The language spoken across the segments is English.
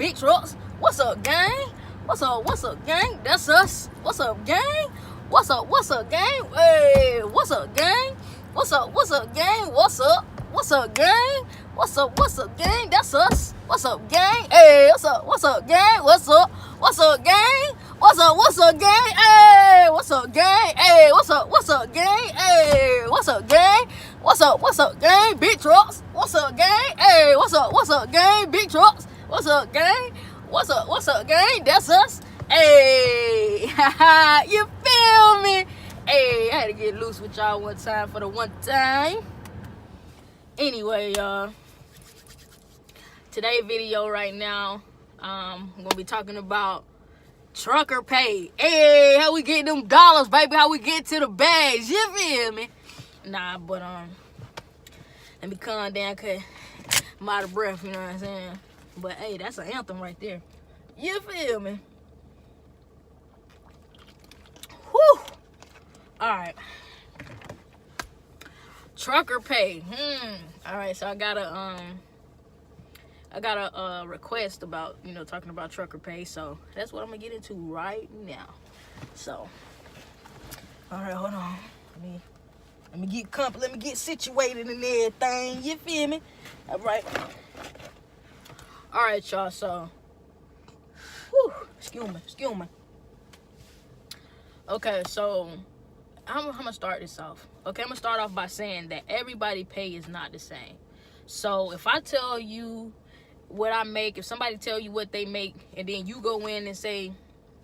big trucks. What's up, gang? What's up, gang? That's us. What's up, gang? What's up, gang? Hey, what's up, gang? What's up, gang? What's up, gang? What's up, gang? That's us. What's up, gang? Hey, what's up, gang? What's up, gang? What's up, gang? Hey, what's up, gang? Hey, what's up, gang? Hey, what's up, gang? What's up, gang? Big trucks. What's up, gang? Hey, what's up, gang? Big trucks. What's up, gang? What's up, gang? That's us. Hey, you feel me? Hey, I had to get loose with y'all one time for the one time. Anyway, y'all. Today's video right now, I'm gonna be talking about trucker pay. Hey, how we get them dollars, baby? How we get to the bags? You feel me? Nah, but let me calm down, cause I'm out of breath. You know what I'm saying? But hey, that's an anthem right there. You feel me? Whew. All right. Trucker pay. All right. So I got a request about, talking about trucker pay. So that's what I'm gonna get into right now. So, all right, hold on. Let me get situated and everything. You feel me? All right, y'all. So, excuse me. Okay, so I'm gonna start this off. Okay, I'm gonna start off by saying that everybody pay is not the same. So if I tell you what I make, if somebody tell you what they make, and then you go in and say,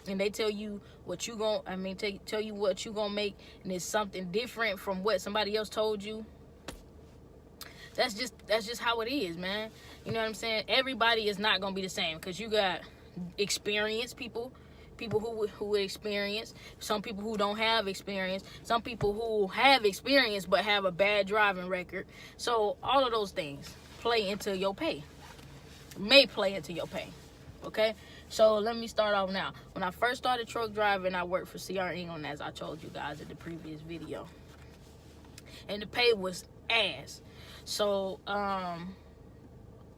and they tell you what tell you what you gonna make, and it's something different from what somebody else told you, that's just how it is, man. You know what I'm saying? Everybody is not gonna be the same, because you got experienced people who experience, some people who don't have experience, some people who have experience but have a bad driving record. So all of those things play into your pay. May play into your pay. Okay, so let me start off now. When I first started truck driving, I worked for CR England, as I told you guys in the previous video, and the pay was ass. So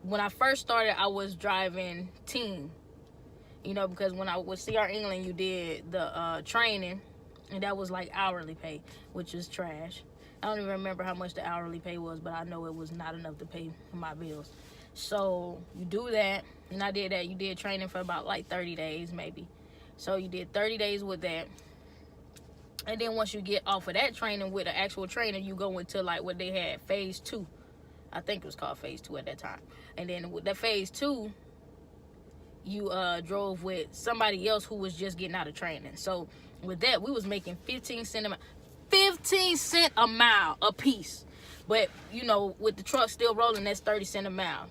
when I first started, I was driving team, because when I was CR England, you did the training, and that was like hourly pay, which is trash. I don't even remember how much the hourly pay was, but I know it was not enough to pay my bills. So you do that, and I did that. You did training for about like 30 days maybe. So you did 30 days with that. And then once you get off of that training with an actual trainer, you go into like what they had, phase 2. I think it was called phase 2 at that time. And then with that phase 2, you drove with somebody else who was just getting out of training. So with that, we was making 15 cent a mile a piece. But with the truck still rolling, that's 30 cents a mile.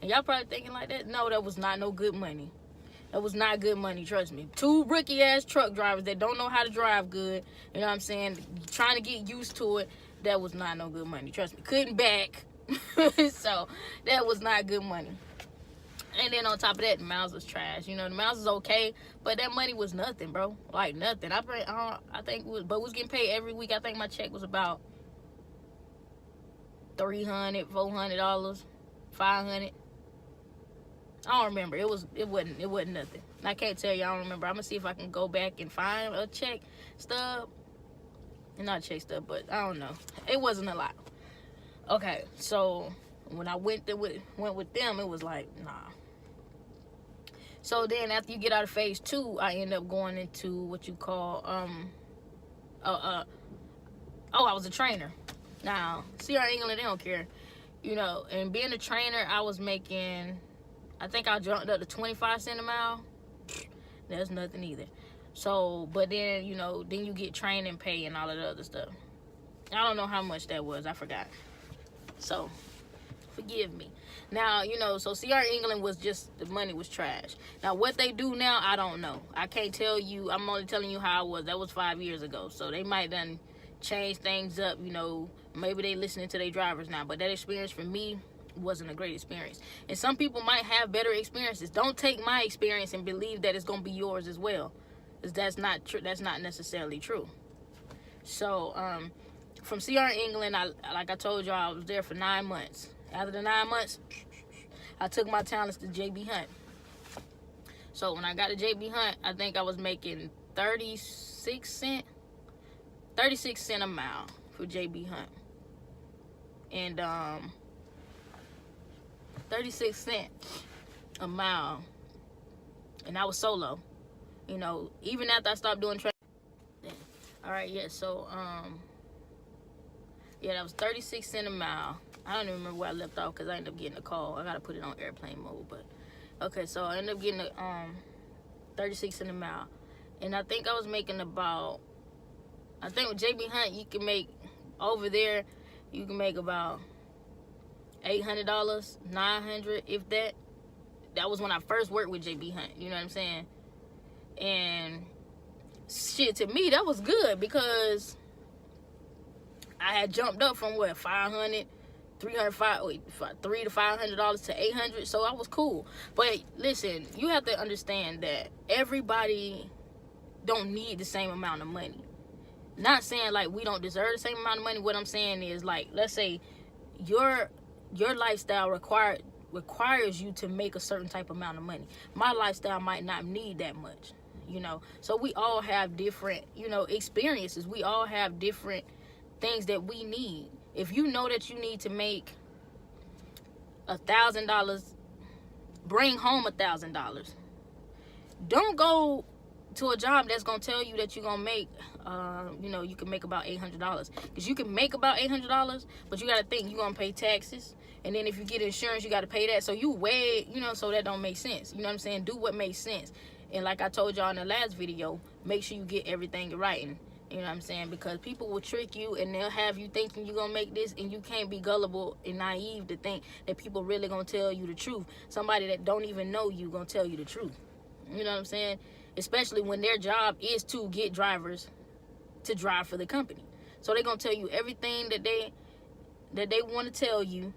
And y'all probably thinking like that. No, that was not no good money. That was not good money, trust me. 2 rookie ass truck drivers that don't know how to drive good, you know what I'm saying, trying to get used to it, that was not no good money, trust me. Couldn't back. So that was not good money. And then on top of that, the miles was trash. The miles was okay, but that money was nothing, bro. Like nothing. But we was getting paid every week. I think my check was about $300, $400, $500. I don't remember. It wasn't nothing. I can't tell you. I don't remember. I'm gonna see if I can go back and find a check stub. Not check stub, but I don't know. It wasn't a lot. Okay, so when I went with them, it was like, nah. So then after you get out of phase 2, I end up going into what you call I was a trainer. Now, CR England, they don't care. And being a trainer, I was making, I think I jumped up to 25 cents a mile. That's nothing either. So, but then, then you get training pay and all of the other stuff. I don't know how much that was. I forgot. So, forgive me. Now, so CR England was just, the money was trash. Now, what they do now, I don't know. I can't tell you. I'm only telling you how it was. That was 5 years ago. So, they might done change things up, Maybe they listening to their drivers now. But that experience for me wasn't a great experience. And some people might have better experiences. Don't take my experience and believe that it's going to be yours as well. Because that's not true. That's not necessarily true. So, from CR England, like I told y'all, I was there for 9 months. After the 9 months, I took my talents to JB Hunt. So when I got to JB Hunt, I think I was making 36 cents a mile for JB Hunt. And 36 cents a mile. And I was solo. You know, even after I stopped doing trade. All right, yeah, so yeah, that was 36 cents a mile. I don't even remember where I left off because I ended up getting a call. I gotta put it on airplane mode, but okay, so I ended up getting 36 cents a mile. And I think I was making about, I think with JB Hunt you can make over there, you can make about $800, $900, if that. That was when I first worked with JB Hunt, you know what I'm saying? And shit, to me that was good because I had jumped up from what, $300 to $500 to $800, so I was cool. But listen, you have to understand that everybody don't need the same amount of money. Not saying like we don't deserve the same amount of money. What I'm saying is, like, let's say your lifestyle requires you to make a certain type of amount of money. My lifestyle might not need that much, you know. So we all have different, you know, experiences. We all have different things that we need. If you know that you need to make $1,000, bring home $1,000. Don't go to a job that's gonna tell you that you're gonna make you know, you can make about $800, because you can make about $800, but you gotta think you're gonna pay taxes, and then if you get insurance you gotta pay that. So you weigh, you know, so that don't make sense. You know what I'm saying? Do what makes sense. And like I told y'all in the last video, make sure you get everything right. And you know what I'm saying? Because people will trick you and they'll have you thinking you're gonna make this, and you can't be gullible and naive to think that people really gonna tell you the truth. Somebody that don't even know you gonna tell you the truth. You know what I'm saying? Especially when their job is to get drivers to drive for the company. So they're gonna tell you everything that they want to tell you,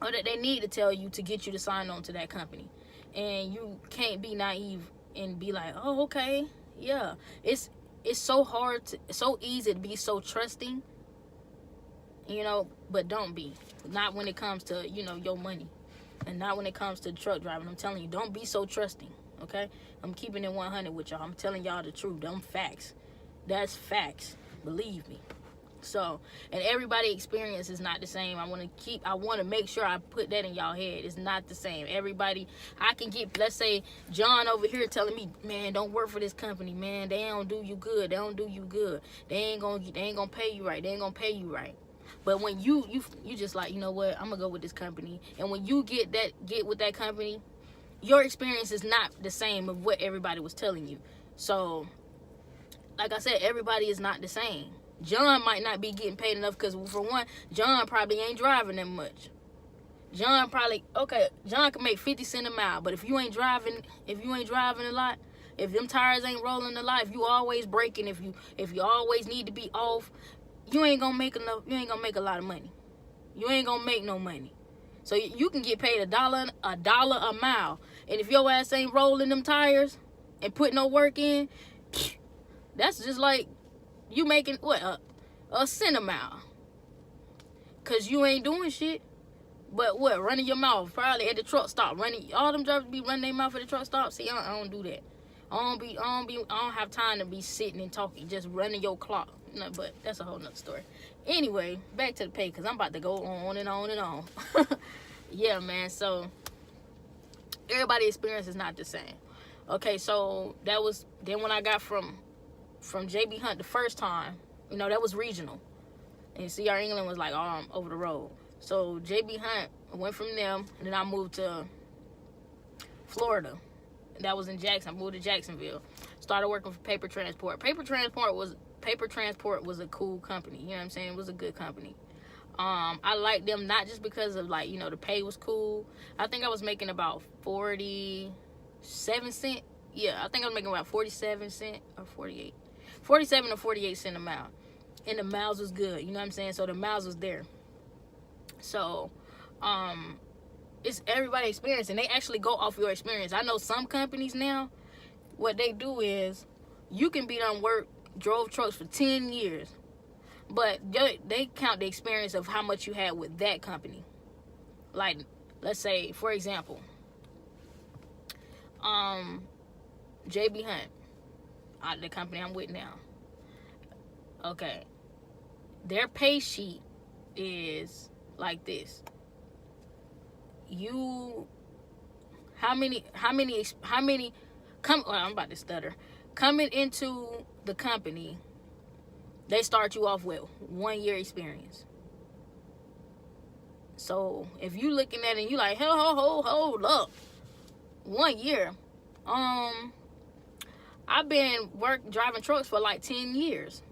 or that they need to tell you to get you to sign on to that company. And you can't be naive and be like, oh, okay, yeah. It's so hard to, it's so easy to be so trusting, you know, but don't be. Not when it comes to, you know, your money, and not when it comes to truck driving. I'm telling you, don't be so trusting. Okay, I'm keeping it 100 with y'all. I'm telling y'all the truth. Them facts. That's facts. Believe me. So, and everybody's experience is not the same. I want to make sure I put that in y'all head. It's not the same. Everybody, I can get, let's say John over here telling me, man, don't work for this company, man. They don't do you good. They don't do you good. They ain't gonna pay you right. They ain't gonna pay you right. But when you just like, you know what, I'm gonna go with this company. And when you get with that company, your experience is not the same of what everybody was telling you. So, like I said, everybody is not the same. John might not be getting paid enough because, for one, John probably ain't driving that much. John can make 50 cents a mile, but if you ain't driving a lot, if them tires ain't rolling a lot, if you always braking, if you always need to be off, you ain't gonna make enough. You ain't gonna make a lot of money. You ain't gonna make no money. So you can get paid $1 a mile, and if your ass ain't rolling them tires and putting no work in, that's just like you making what, a cent a mile, cause you ain't doing shit but what, running your mouth probably at the truck stop. All them drivers be running their mouth at the truck stop. See, I don't do that. I don't have time to be sitting and talking, just running your clock. No, but that's a whole nother story. Anyway, back to the pay, because I'm about to go on and on and on. Yeah, man, so everybody's experience is not the same. Okay, so that was, then when I got from JB Hunt the first time, you know, that was regional. And CR England was like, over the road. So JB Hunt, I went from them, and then I moved to Florida. That was in Jackson. I moved to Jacksonville. Started working for Paper Transport. Paper Transport was a cool company. You know what I'm saying? It was a good company. I liked them not just because of, like, you know, the pay was cool. I think I was making about 47 cents. Yeah, I think I was making about 47 cents or 48. 47 or 48 cents a mile. And the miles was good. You know what I'm saying? So the miles was there. So, it's everybody's experience, and they actually go off your experience. I know some companies now, what they do is, you can be done work, drove trucks for 10 years, but they count the experience of how much you had with that company. Like, let's say, for example, JB Hunt, the company I'm with now. Okay, their pay sheet is like this. I'm about to stutter. Coming into the company, they start you off with 1 year experience. So if you looking at it and you like, hold up, 1 year. I've been driving trucks for like 10 years.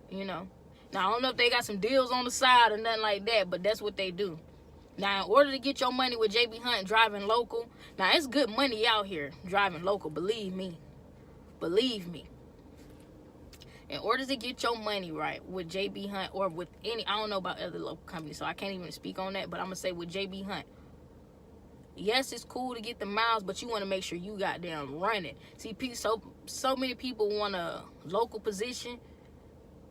You know. Now I don't know if they got some deals on the side or nothing like that, but that's what they do. Now, in order to get your money with JB Hunt driving local, now it's good money out here driving local, believe me. Believe me. In order to get your money right with JB Hunt or with any, I don't know about other local companies, so I can't even speak on that, but I'm going to say with JB Hunt, yes, it's cool to get the miles, but you want to make sure you goddamn run it. See, so many people want a local position,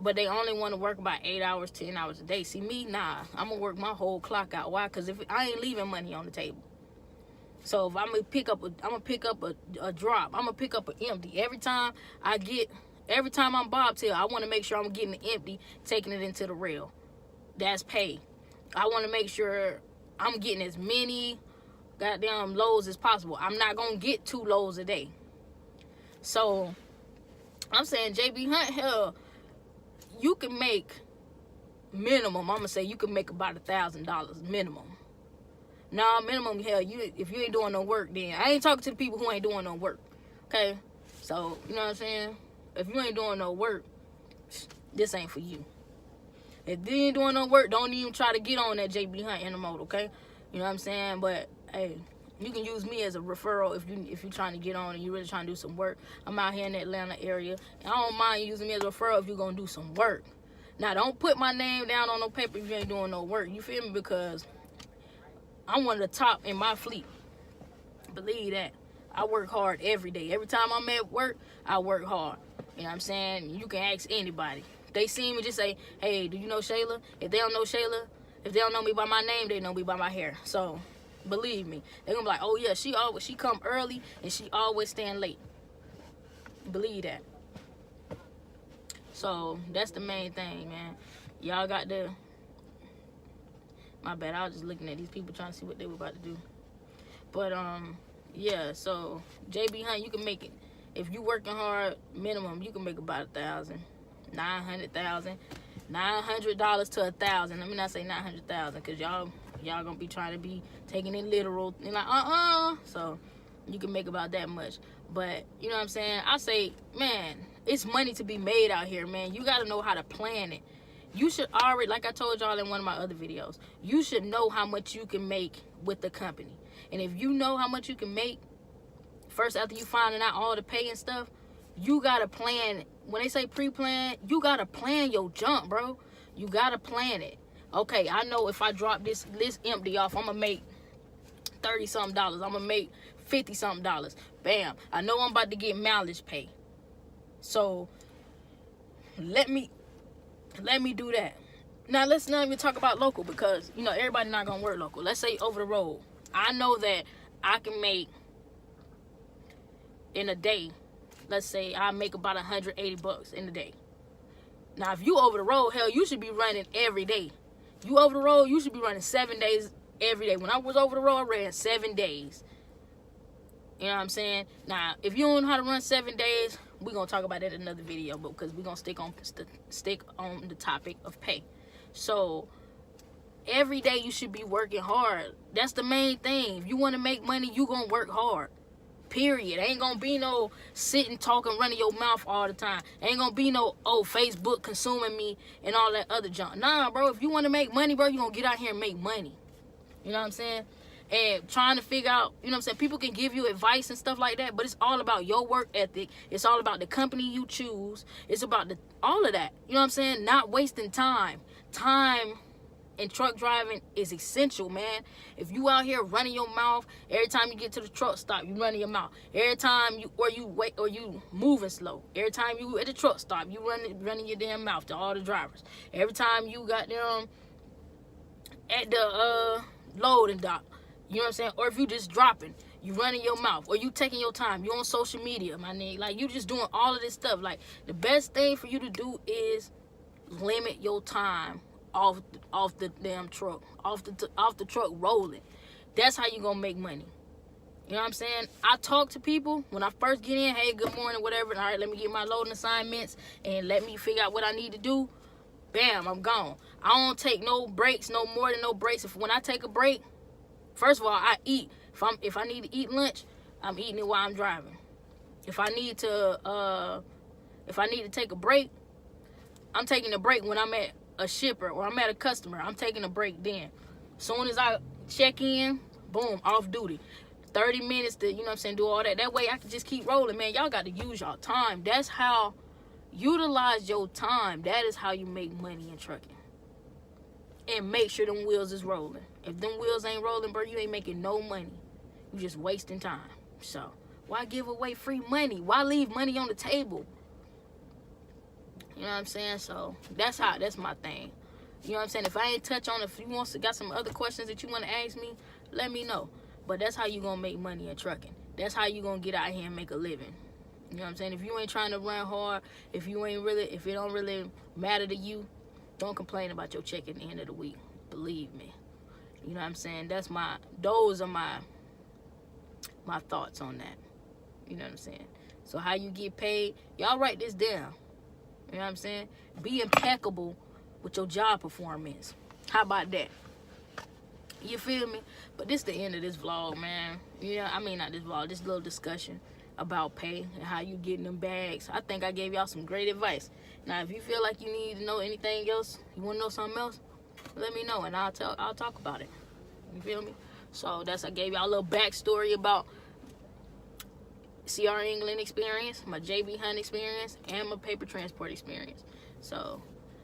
but they only want to work about 8 hours, 10 hours a day. See, me, nah. I'm going to work my whole clock out. Why? Because if I ain't leaving money on the table. So if I'm going to pick up a drop. I'm going to pick up an empty. Every time I'm bobtail, I want to make sure I'm getting the empty, taking it into the rail. That's pay. I want to make sure I'm getting as many goddamn loads as possible. I'm not going to get 2 loads a day. So I'm saying JB Hunt, hell, you can make minimum, I'm gonna say you can make about $1,000 minimum. Nah, minimum, hell, if you ain't doing no work, then I ain't talking to the people who ain't doing no work. Okay? So, you know what I'm saying? If you ain't doing no work, this ain't for you. If you ain't doing no work, don't even try to get on that JB Hunt Intermodal, okay? You know what I'm saying? But hey, you can use me as a referral if you're trying to get on and you're really trying to do some work. I'm out here in the Atlanta area, and I don't mind using me as a referral if you're gonna do some work. Now, don't put my name down on no paper if you ain't doing no work. You feel me? Because I'm one of the top in my fleet. Believe that. I work hard every day. Every time I'm at work, I work hard. You know what I'm saying? You can ask anybody. If they see me, just say, hey, do you know Shayla? If they don't know Shayla, if they don't know me by my name, they know me by my hair. So believe me, they're gonna be like, oh yeah, she come early and she always stand late. Believe that. So that's the main thing, man. Y'all got to, my bad, I was just looking at these people trying to see what they were about to do. But yeah, so JB Hunt, you can make it, if you working hard, minimum you can make about $1,000, $900,000 to $1,000. Let me not say 900,000, because y'all gonna be trying to be taking it literal and like so you can make about that much. But you know what I'm saying, I say, man, it's money to be made out here, man. You got to know how to plan it. You should already, like I told y'all in one of my other videos, you should know how much you can make with the company. And if you know how much you can make, first after you finding out all the pay and stuff, you got to plan. When they say pre-plan, you got to plan your jump, bro. You got to plan it. Okay, I know if I drop this empty off, I'm going to make $30-something. I'm going to make $50-something. Bam. I know I'm about to get mileage pay. So let me do that. Now let's not even talk about local, because you know everybody not gonna work local. Let's say over the road. I know that I can make in a day. Let's say I make about $180 in a day. Now if you over the road, hell, you should be running every day. You over the road, you should be running 7 days every day. When I was over the road, I ran 7 days. You know what I'm saying? Now if you don't know how to run 7 days, we're going to talk about that in another video, but because we're going to stick on the topic of pay. So every day you should be working hard. That's the main thing. If you want to make money, you going to work hard. Period. Ain't going to be no sitting, talking, running your mouth all the time. Ain't going to be no, Facebook consuming me and all that other junk. Nah, bro. If you want to make money, bro, you going to get out here and make money. You know what I'm saying? And trying to figure out, you know what I'm saying, people can give you advice and stuff like that, but it's all about your work ethic. It's all about the company you choose. It's about all of that. You know what I'm saying? Not wasting time. Time in truck driving is essential, man. If you out here running your mouth, every time you get to the truck stop, you running your mouth. Every time you wait, or you moving slow. Every time you at the truck stop, you running your damn mouth to all the drivers. Every time you got them at the loading dock. You know what I'm saying? Or if you just dropping, You running your mouth, or you taking your time. You on social media, my nigga. Like, you just doing all of this stuff. Like, the best thing for you to do is limit your time off the damn truck, off the truck rolling. That's how you gonna make money. You know what I'm saying? I talk to people when I first get in. Hey, good morning, whatever. All right, let me get my loading assignments and let me figure out what I need to do. Bam, I'm gone. I don't take no breaks, no more than no breaks. When I take a break, first of all, I eat. If I need to eat lunch, I'm eating it while I'm driving. If I need to take a break, I'm taking a break when I'm at a shipper or I'm at a customer. I'm taking a break then. Soon as I check in, boom, off duty. 30 minutes to, you know what I'm saying, do all that. That way I can just keep rolling, man. Y'all got to use y'all time. That's how, utilize your time. That is how you make money in trucking. And make sure them wheels is rolling. If them wheels ain't rolling, bro, you ain't making no money. You just wasting time. So, why give away free money? Why leave money on the table? You know what I'm saying? So, that's my thing. You know what I'm saying? If I ain't touch on it, if you got some other questions that you want to ask me, let me know. But that's how you going to make money in trucking. That's how you going to get out here and make a living. You know what I'm saying? If you ain't trying to run hard, if it don't really matter to you, don't complain about your check at the end of the week. Believe me. You know what I'm saying? Those are my thoughts on that. You know what I'm saying? So how you get paid, y'all write this down. You know what I'm saying? Be impeccable with your job performance. How about that? You feel me? But this is the end of this vlog, man. Yeah, I mean, not this vlog, this little discussion about pay and how you getting them bags. I think I gave y'all some great advice. Now, if you feel like you need to know anything else, you want to know something else, let me know and I'll talk about it. You feel me? So I gave y'all a little backstory about CR England experience, my JB Hunt experience, and my paper transport experience. So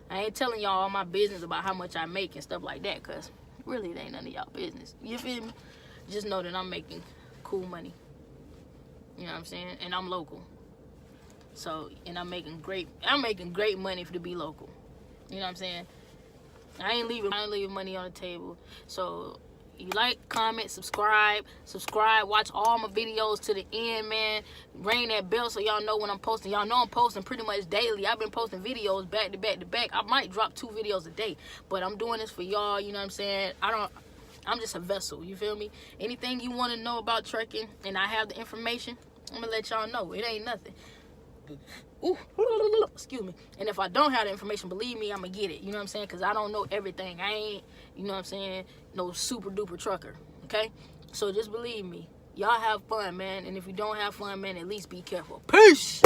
I ain't telling y'all all my business about how much I make and stuff like that, because really it ain't none of y'all business. You feel me? Just know that I'm making cool money. You know what I'm saying? And I'm local. So, and I'm making great money to be local. You know what I'm saying? I ain't leaving money on the table. So, you like, comment, subscribe, watch all my videos to the end, man. Ring that bell so y'all know when I'm posting. Y'all know I'm posting pretty much daily. I've been posting videos back to back to back. I might drop 2 videos a day, but I'm doing this for y'all, you know what I'm saying? I'm just a vessel, you feel me? Anything you want to know about trucking and I have the information, I'm gonna let y'all know. It ain't nothing. Ooh, excuse me. And if I don't have the information, believe me, I'm gonna get it. You know what I'm saying? Because I don't know everything. I ain't, you know what I'm saying, no super duper trucker. Okay? So just believe me. Y'all have fun, man. And if you don't have fun, man, at least be careful. Peace!